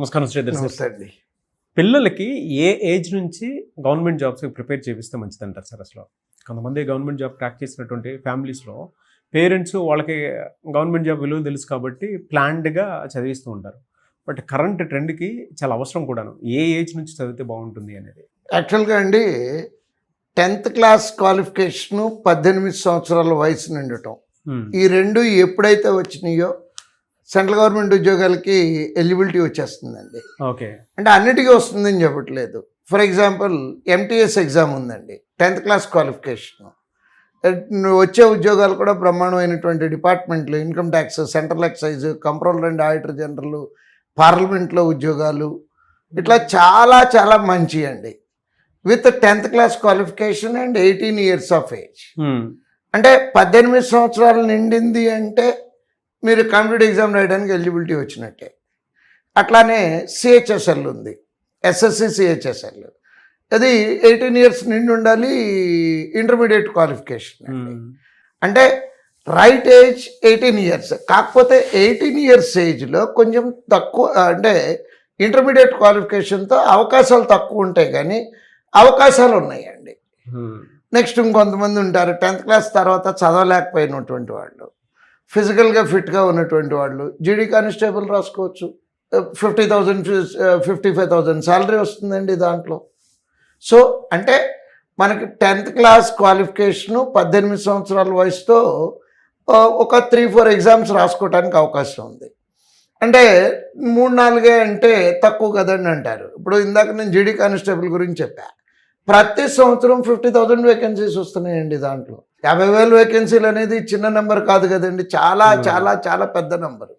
నమస్కారం శ్రీధర్ సార్. నమస్తే అండి. పిల్లలకి ఏ ఏజ్ నుంచి గవర్నమెంట్ జాబ్స్కి ప్రిపేర్ చేపిస్తే మంచిది అంటారు సార్? అసలు కొంతమంది గవర్నమెంట్ జాబ్ క్రాక్ చేసినటువంటి ఫ్యామిలీస్లో పేరెంట్స్ వాళ్ళకి గవర్నమెంట్ జాబ్ విలువ తెలుసు కాబట్టి ప్లాన్డ్గా చదివిస్తూ ఉంటారు. బట్ కరెంట్ ట్రెండ్కి చాలా అవసరం కూడాను. ఏ ఏజ్ నుంచి చదివితే బాగుంటుంది అనేది? యాక్చువల్గా అండి 10th క్లాస్ క్వాలిఫికేషను 18 సంవత్సరాల వయసు నిండటం, ఈ రెండు ఎప్పుడైతే వచ్చినాయో సెంట్రల్ గవర్నమెంట్ ఉద్యోగాలకి ఎలిజిబిలిటీ వచ్చేస్తుందండి. ఓకే, అంటే అన్నిటికీ వస్తుందని చెప్పట్లేదు. ఫర్ ఎగ్జాంపుల్ MTS ఎగ్జామ్ ఉందండి, 10th క్లాస్ క్వాలిఫికేషన్. వచ్చే ఉద్యోగాలు కూడా బ్రహ్మాండమైనటువంటి డిపార్ట్మెంట్లు, income tax, central excise, controller and auditor general, పార్లమెంట్లో ఉద్యోగాలు, ఇట్లా చాలా చాలా మంచి అండి. With 10th class qualification and 18 years of age. అంటే 18 సంవత్సరాలు నిండింది అంటే మీరు కాంపిటేటివ్ ఎగ్జామ్ రాయడానికి ఎలిజిబిలిటీ వచ్చినట్టే. అట్లానే CHSL ఉంది, SSC CHSL, అది 18 years నిండి ఉండాలి. ఇంటర్మీడియట్ క్వాలిఫికేషన్ అంటే రైట్ ఏజ్ 18 years. కాకపోతే 18 years ఏజ్లో కొంచెం తక్కువ, అంటే ఇంటర్మీడియట్ క్వాలిఫికేషన్తో అవకాశాలు తక్కువ ఉంటాయి, కానీ అవకాశాలు ఉన్నాయండి. నెక్స్ట్ ఇంకొంతమంది ఉంటారు 10th క్లాస్ తర్వాత చదవలేకపోయినటువంటి వాళ్ళు, ఫిజికల్గా ఫిట్గా ఉన్నటువంటి వాళ్ళు జీడీ కానిస్టేబుల్ రాసుకోవచ్చు. 50,000 55,000 శాలరీ వస్తుందండి దాంట్లో. సో అంటే మనకి 10th క్లాస్ క్వాలిఫికేషను 18 సంవత్సరాల వయసుతో ఒక 3-4 ఎగ్జామ్స్ రాసుకోవడానికి అవకాశం ఉంది. అంటే 3-4 అంటే తక్కువ కదండి అంటారు. ఇప్పుడు ఇందాక నేను జీడీ కానిస్టేబుల్ గురించి చెప్పా, ప్రతి సంవత్సరం 50,000 వేకెన్సీస్ వస్తున్నాయండి. దాంట్లో 50,000 వేకెన్సీలు అనేది చిన్న నెంబర్ కాదు కదండి, చాలా చాలా చాలా పెద్ద నెంబరు.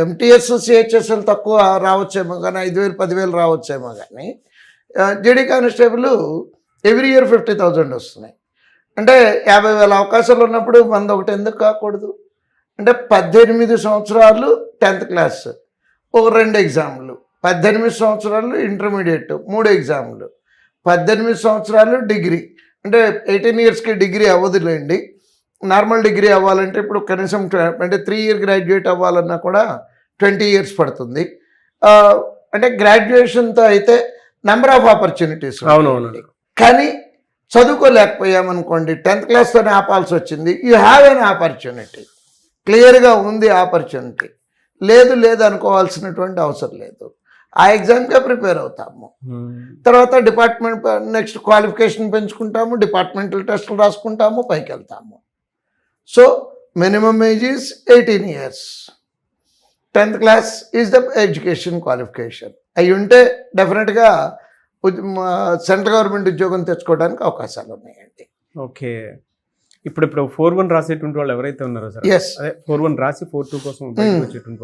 MTS CHSL తక్కువ రావచ్చేమో కానీ 5,000 10,000 రావచ్చేమో, కానీ జీడీ కానిస్టేబుల్ ఎవ్రీ ఇయర్ 50,000 వస్తున్నాయి. అంటే 50,000 అవకాశాలు ఉన్నప్పుడు మనది ఒకటి ఎందుకు కాకూడదు? అంటే 18 సంవత్సరాలు 10th క్లాస్, ఒక 2 ఎగ్జామ్లు, 18 సంవత్సరాలు ఇంటర్మీడియట్ 3 ఎగ్జామ్లు, 18 సంవత్సరాలు డిగ్రీ. అంటే 18 yearsకి డిగ్రీ అవ్వదులేండి, నార్మల్ డిగ్రీ అవ్వాలంటే ఇప్పుడు కనీసం అంటే 3 year గ్రాడ్యుయేట్ అవ్వాలన్నా కూడా 20 years పడుతుంది. అంటే గ్రాడ్యుయేషన్తో అయితే నెంబర్ ఆఫ్ ఆపర్చునిటీస్. అవునవునండి. కానీ చదువుకోలేకపోయామనుకోండి, 10th క్లాస్తోనే ఆపాల్సి వచ్చింది. యూ హ్యావ్ ఎన్ ఆపర్చునిటీ, క్లియర్గా ఉంది ఆపర్చునిటీ. లేదు అనుకోవాల్సినటువంటి అవసరం లేదు, ఆ ఎగ్జామ్కే ప్రిపేర్ అవుతాము. తర్వాత డిపార్ట్మెంట్ నెక్స్ట్ క్వాలిఫికేషన్ పెంచుకుంటాము, డిపార్ట్మెంటల్ టెస్టులు రాసుకుంటాము, పైకి వెళ్తాము. So minimum age is 18 years. 10th class is the education qualification. అవి ఉంటే డెఫినెట్గా సెంట్రల్ గవర్నమెంట్ ఉద్యోగం తెచ్చుకోవడానికి అవకాశాలు ఉన్నాయండి. ఓకే, ఇప్పుడు 4-1 రాసేటువంటి వాళ్ళు ఎవరైతే ఉన్నారో సార్, అదే 4-1 రాసి 4-2 కోసం వచ్చేటువంటి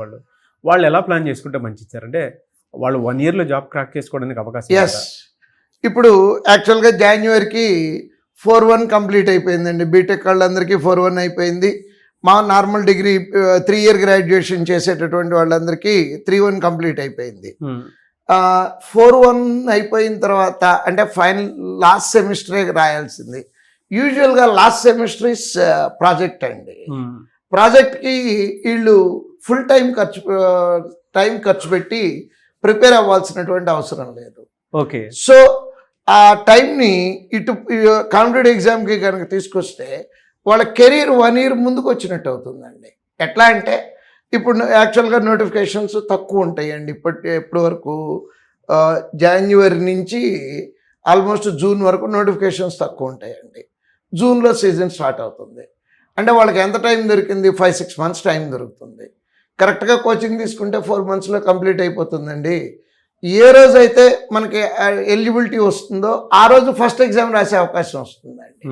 వాళ్ళు ఎలా ప్లాన్ చేసుకుంటే మంచిది సార్? అంటే వాళ్ళు 1 yearలో జాబ్ క్రాక్ చేసుకోవడానికి అవకాశం? ఎస్, ఇప్పుడు యాక్చువల్గా జాన్యువరికి 4-1 కంప్లీట్ అయిపోయిందండి. బీటెక్ వాళ్ళందరికీ 4-1 అయిపోయింది. మా నార్మల్ డిగ్రీ 3 year గ్రాడ్యుయేషన్ చేసేటటువంటి వాళ్ళందరికీ 3-1 కంప్లీట్ అయిపోయింది. 4-1 అయిపోయిన తర్వాత అంటే ఫైనల్ లాస్ట్ సెమిస్టరే రాయాల్సింది. యూజువల్గా లాస్ట్ సెమిస్టర్ ఇస్ ప్రాజెక్ట్ అండి. ప్రాజెక్ట్కి వీళ్ళు ఫుల్ టైం ఖర్చు పెట్టి ప్రిపేర్ అవ్వాల్సినటువంటి అవసరం లేదు. ఓకే, సో ఆ టైంని ఇటు కాంపిటేటివ్ ఎగ్జామ్కి కనుక తీసుకొస్తే వాళ్ళ కెరీర్ 1 year ముందుకు వచ్చినట్టు అవుతుందండి. ఎట్లా అంటే ఇప్పుడు యాక్చువల్గా నోటిఫికేషన్స్ తక్కువ ఉంటాయండి. ఇప్పటి వరకు జాన్యువరి నుంచి ఆల్మోస్ట్ జూన్ వరకు నోటిఫికేషన్స్ తక్కువ ఉంటాయండి. జూన్లో సీజన్ స్టార్ట్ అవుతుంది. అంటే వాళ్ళకి ఎంత టైం దొరికింది? 5-6 months టైం దొరుకుతుంది. కరెక్ట్గా కోచింగ్ తీసుకుంటే 4 monthsలో కంప్లీట్ అయిపోతుందండి. ఏ రోజైతే మనకి ఎలిజిబిలిటీ వస్తుందో ఆ రోజు ఫస్ట్ ఎగ్జామ్ రాసే అవకాశం వస్తుందండి.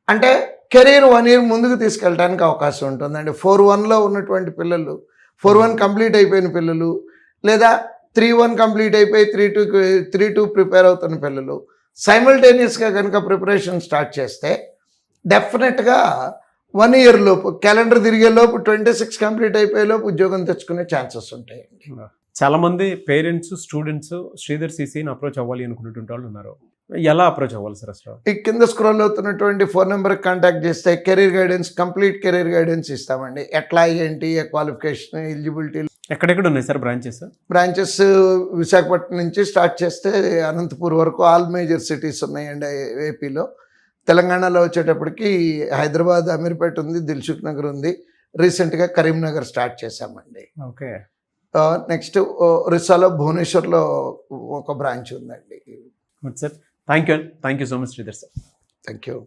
అంటే కెరీర్ 1 year ముందుకు తీసుకెళ్ళడానికి అవకాశం ఉంటుందండి. 4-1లో ఉన్నటువంటి పిల్లలు, 4-1 కంప్లీట్ అయిపోయిన పిల్లలు, లేదా 3-1 కంప్లీట్ అయిపోయి 3-2 ప్రిపేర్ అవుతున్న పిల్లలు సైమల్టేనియస్గా కనుక ప్రిపరేషన్ స్టార్ట్ చేస్తే డెఫినెట్గా 1 year లోపు, క్యాలెండర్ తిరిగే లోపు 26 కంప్లీట్ అయిపోయే లోపు ఉద్యోగం తెచ్చుకునే ఛాన్సెస్ ఉంటాయండి. చాలామంది పేరెంట్స్, స్టూడెంట్స్ శ్రీధర్ CCని అప్రోచ్ అవ్వాలి అనుకునేటువంటి వాళ్ళు ఉన్నారు. ఎలా అప్రోచ్ అవ్వాలి సార్ అసలు? ఈ కింద స్క్రోల్ అవుతున్నటువంటి ఫోన్ నెంబర్కి కాంటాక్ట్ చేస్తే career guidance, complete career guidance ఇస్తామండి. ఎట్లా, ఏంటి, క్వాలిఫికేషన్, ఎలిజిబిలిటీ, ఎక్కడెక్కడ ఉన్నాయి సార్ బ్రాంచెస్? బ్రాంచెస్ విశాఖపట్నం నుంచి స్టార్ట్ చేస్తే అనంతపూర్ వరకు ఆల్ మేజర్ సిటీస్ ఉన్నాయండి ఏపీలో. తెలంగాణలో వచ్చేటప్పటికి హైదరాబాద్, అమీర్పేట ఉంది, దిల్సుఖ్ నగర్ ఉంది. రీసెంట్గా కరీంనగర్ స్టార్ట్ చేశామండి. ఓకే. నెక్స్ట్ ఒరిస్సాలో భువనేశ్వర్లో ఒక బ్రాంచ్ ఉందండి. Good sir. Thank you so much Sridhar sir. Thank you.